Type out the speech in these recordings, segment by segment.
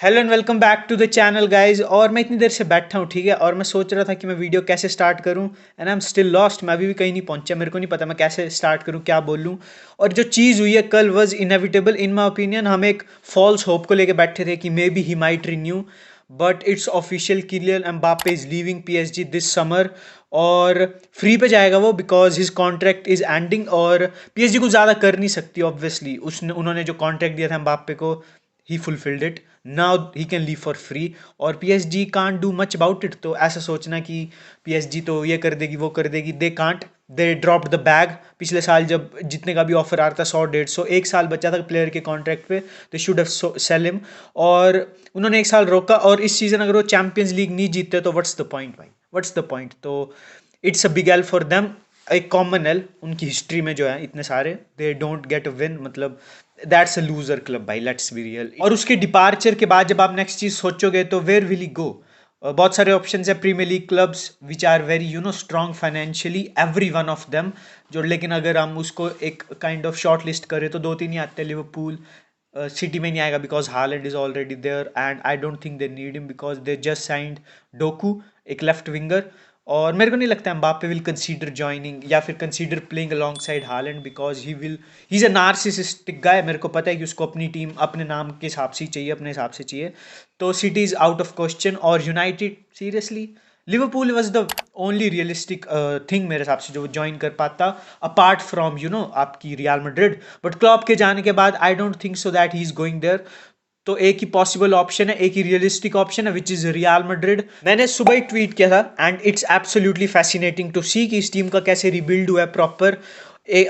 Hello and welcome back to the channel guys. और मैं इतनी देर से बैठा हूँ, ठीक है, और मैं सोच रहा था कि मैं वीडियो कैसे स्टार्ट करूँ। And I am still lost. मैं अभी भी कहीं नहीं पहुंचा, मेरे को नहीं पता मैं कैसे स्टार्ट करूँ, क्या बोलूँ। और जो चीज़ हुई है कल was inevitable in my opinion. हम एक फॉल्स होप को लेके बैठे थे कि maybe he might renew, but it's official, Kylian Mbappe is leaving PSG this summer. और फ्री पे जाएगा वो, because his contract is ending. और पीएसजी कुछ ज़्यादा कर नहीं सकती ऑब्वियसली। उसने उन्होंने जो कॉन्ट्रैक्ट दिया था एम्बापे को, he fulfilled it. Now he can leave for free, और PSG can't do much about it. तो ऐसा सोचना कि पीएसजी तो ये कर देगी वो कर देगी, they can't. They dropped the bag पिछले साल, जब जितने का भी ऑफर आ रहा था, 100 150, एक साल बचा था प्लेयर के कॉन्ट्रैक्ट पे। They should have cell him, और उन्होंने एक साल रोका। और इस सीजन अगर वो चैंपियंस लीग नहीं जीतते तो व्हाट्स द पॉइंट भाई, व्हाट्स द पॉइंट। तो it's a big L for them, एक कॉमन एल उनकी हिस्ट्री में जो है इतने सारे, they don't get a win, मतलब दैट्स अ लूजर क्लब भाई, लेट्स बी रियल। और उसके डिपार्चर के बाद जब आप नेक्स्ट चीज सोचोगे तो वेयर विल ही गो। बहुत सारे ऑप्शन है Premier League clubs which are very strong financially, every one of them. जो लेकिन अगर हम उसको एक काइंड ऑफ शॉर्ट लिस्ट करें तो दो तीन ही आते हैं। लिवरपूल सिटी में नहीं आएगा because Haaland is already there, and I don't think they need him because they just signed Doku, एक लेफ्ट विंगर। और मेरे को नहीं लगता एम्बापे विल कंसीडर जॉइनिंग या फिर consider playing alongside Haaland, because he is a narcissistic guy. मेरे को पता है कि उसको अपनी टीम अपने नाम के हिसाब से ही चाहिए, अपने हिसाब से चाहिए। तो City is out of question. और United seriously, Liverpool was the only realistic thing मेरे हिसाब से जो ज्वाइन कर पाता, अपार्ट फ्रॉम आपकी रियल मैड्रिड। बट क्लॉप के जाने के बाद I don't think so that he is going there. तो एक ही पॉसिबल ऑप्शन है, एक ही रियलिस्टिक ऑप्शन है, विच इज रियल मैड्रिड। मैंने सुबह ही ट्वीट किया था, and it's absolutely fascinating to see कि इस टीम का कैसे रिबिल्ड हुआ है प्रॉपर।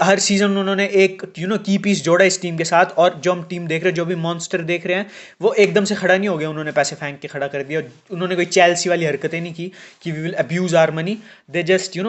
हर सीजन उन्होंने एक की पीस जोड़ा इस टीम के साथ। और जो हम टीम देख रहे हैं, जो भी मॉन्स्टर देख रहे हैं, वो एकदम से खड़ा नहीं हो गया, उन्होंने पैसे फेंक के खड़ा कर दिया। उन्होंने कोई चेल्सी वाली हरकतें नहीं की कि we will abuse our money. They just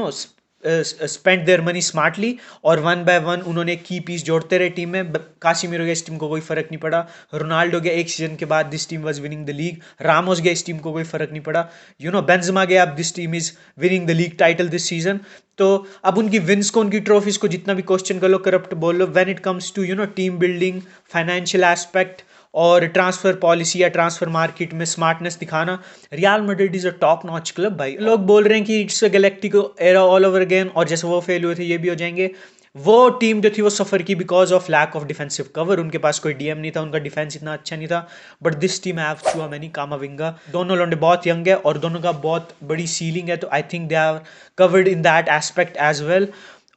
spend their money smartly. और वन बाय वन उन्होंने की पीस जोड़ते रहे टीम में। कासिमिरो गया, इस टीम को कोई फर्क नहीं पड़ा। रोनाल्डो गया एक सीजन के बाद, this team was winning the league. Ramos गया, इस टीम को कोई फर्क नहीं पड़ा। बेंजेमा गया, अब this team is winning the league title this season. तो अब उनकी विंस को, उनकी ट्रॉफीज को जितना भी क्वेश्चन कर लो, करप्ट बोल लो, when it comes to team building, financial aspect और ट्रांसफर पॉलिसी या ट्रांसफर मार्केट में स्मार्टनेस दिखाना, Real Madrid is a top notch club भाई। लोग बोल रहे हैं कि it's a galactico era all over again, और जैसे वो फेल हुए थे ये भी हो जाएंगे। वो टीम जो थी वो सफर की because of lack of defensive cover. उनके पास कोई डीएम नहीं था, उनका डिफेंस इतना अच्छा नहीं था। But this team have Tchouameni, कामाविंगा, दोनों लोंडे बहुत यंग है और दोनों का बहुत बड़ी सीलिंग है। तो I think they are covered in that aspect as well.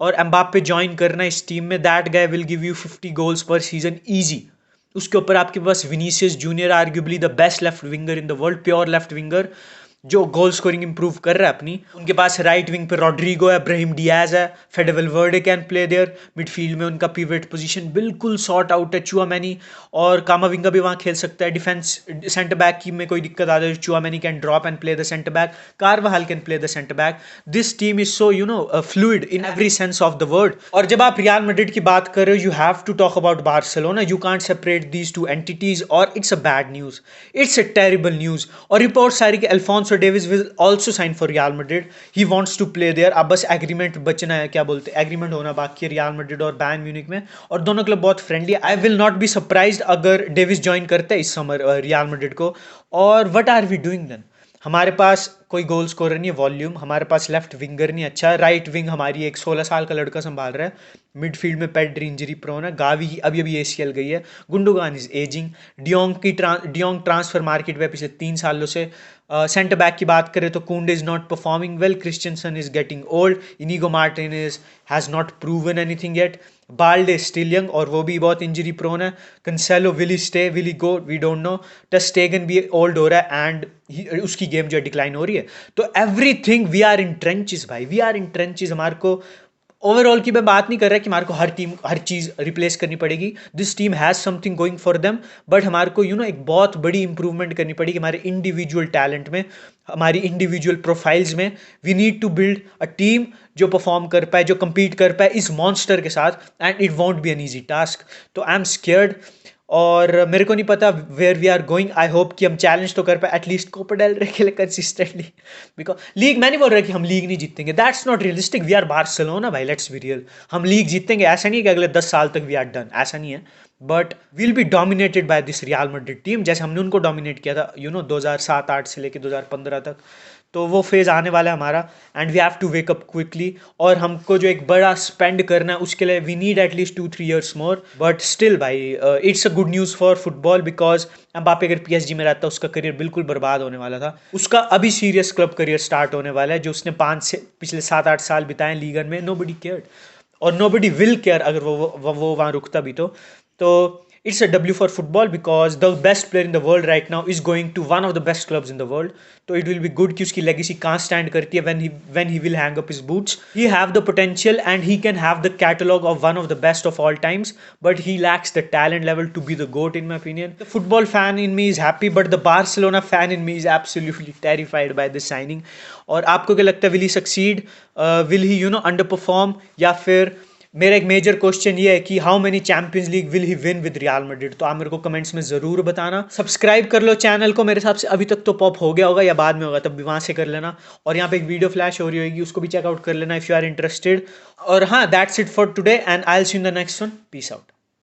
और एम्बापे ज्वाइन करना इस टीम में, that guy will give you 50 goals per season easy. उसके ऊपर आपके पास Vinicius Junior, arguably the best left winger in the world, pure left winger, जो goal scoring improve कर रहा है अपनी। उनके पास राइट विंग पे रॉड्रिगो है, ब्राहिम डियाज है, Fede Valverde can play there. Midfield में उनका पिवट पोजीशन बिल्कुल सॉर्ट आउट है, चुआमेनी। और कामाविंगा भी वहाँ खेल सकता है। डिफेंस सेंटर बैक की में कोई दिक्कत आ जाए, Tchouameni can drop and play the centre back, कारवाहाल can play the centre back. This team is so fluid in every sense of the word. और जब आप रियल मैड्रिड की बात कर रहे हो, you have to talk about Barcelona, you can't separate these two entities. और it's a bad news, it's a terrible news. और रिपोर्ट सारी कि Alphonso Davies will also sign for Real Madrid, he wants to play there. अब बस agreement बचना है, क्या बोलते हैं, एग्रीमेंट होना बाकी है रियल मैड्रिड और बायर्न म्यूनिख में। और दोनों क्लब बहुत friendly. I will not be surprised अगर डेविस ज्वाइन करते हैं इस समर रियल मैड्रिड को। और what are we doing then? हमारे पास कोई गोल स्कोरर नहीं है, वॉल्यूम। हमारे पास लेफ्ट विंगर नहीं अच्छा, राइट विंग हमारी एक 16 साल का लड़का संभाल रहा है। मिडफील्ड में पेड्री इंजरी प्रोन है, गावी की अभी अभी एसीएल गई है, Gundogan is ageing, de Jong transfer market में पिछले 3 सालों से। सेंटर बैक की बात करें तो Kounde is not performing well, Christensen is getting old, Inigo Martinez has not proven anything yet, Balde still young और वो भी बहुत इंजरी प्रोन है, Cancelo will he stay will he go we don't know, ter Stegen भी old हो रहा है and उसकी गेम जो है डिक्लाइन हो रही है। तो everything we are in trenches भाई, वी आर इन ट्रेंचेस। हमारे को ओवरऑल की मैं बात नहीं कर रहा कि हमारे को हर टीम हर चीज़ रिप्लेस करनी पड़ेगी। This team has something going for them, but हमारे को एक बहुत बड़ी इंप्रूवमेंट करनी पड़ेगी हमारे इंडिविजुअल टैलेंट में, हमारी इंडिविजुअल प्रोफाइल्स में। We need to build a team जो परफॉर्म कर पाए, जो compete कर पाए इस मॉन्स्टर के साथ, and it won't be an easy task. तो आई एम स्केयर्ड। और मेरे को नहीं पता where we are going. I hope कि हम चैलेंज तो कर पाए एटलीस्ट कोपा डेल रे के लिए कंसिस्टेंटली। बिकॉज लीग, मैं नहीं बोल रहा कि हम लीग नहीं जीतेंगे, that's not realistic. We are Barcelona भाई, लेट्स बी रियल। हम लीग जीतेंगे, ऐसा नहीं है कि अगले 10 साल तक वी आर डन, ऐसा नहीं है। But will be dominated by this real Madrid team, जैसे हमने उनको डोमिनेट किया था 2007-8 से लेके 2015 तक। तो वो फेज़ आने वाला है हमारा, and we have to wake up quickly. और हमको जो एक बड़ा स्पेंड करना है उसके लिए we need at least 2-3 years more. But still भाई it's a good news for football, because Mbappe अगर PSG में रहता उसका करियर बिल्कुल बर्बाद होने वाला था। उसका अभी सीरियस क्लब करियर स्टार्ट होने वाला है, जो उसने पिछले 7-8 साल बिताए लीगन में। नोबडी केयर्ड और नोबडी विल केयर अगर वो वहाँ रुकता भी तो it's a W for football, because the best player in the world right now is going to one of the best clubs in the world. तो it will be good कि उसकी legacy कहाँ stand करती है when he will hang up his boots. He have the potential and he can have the catalog of one of the best of all times, but he lacks the talent level to be the GOAT in my opinion. The football fan in me is happy, but the Barcelona fan in me is absolutely terrified by this signing. और आपको क्या लगता है, will he succeed? Will he underperform? या फिर मेरा एक major question ये है कि how many champions league will he win with real Madrid? तो आप मेरे को कमेंट्स में ज़रूर बताना। सब्सक्राइब कर लो चैनल को, मेरे हिसाब से अभी तक तो पॉप हो गया होगा या बाद में होगा, तब भी वहाँ से कर लेना। और यहाँ पे एक वीडियो फ्लैश हो रही होगी, उसको भी चेकआउट कर लेना इफ़ यू आर इंटरेस्टेड। और हाँ, that's it for today and I will see you in the next one. Peace out.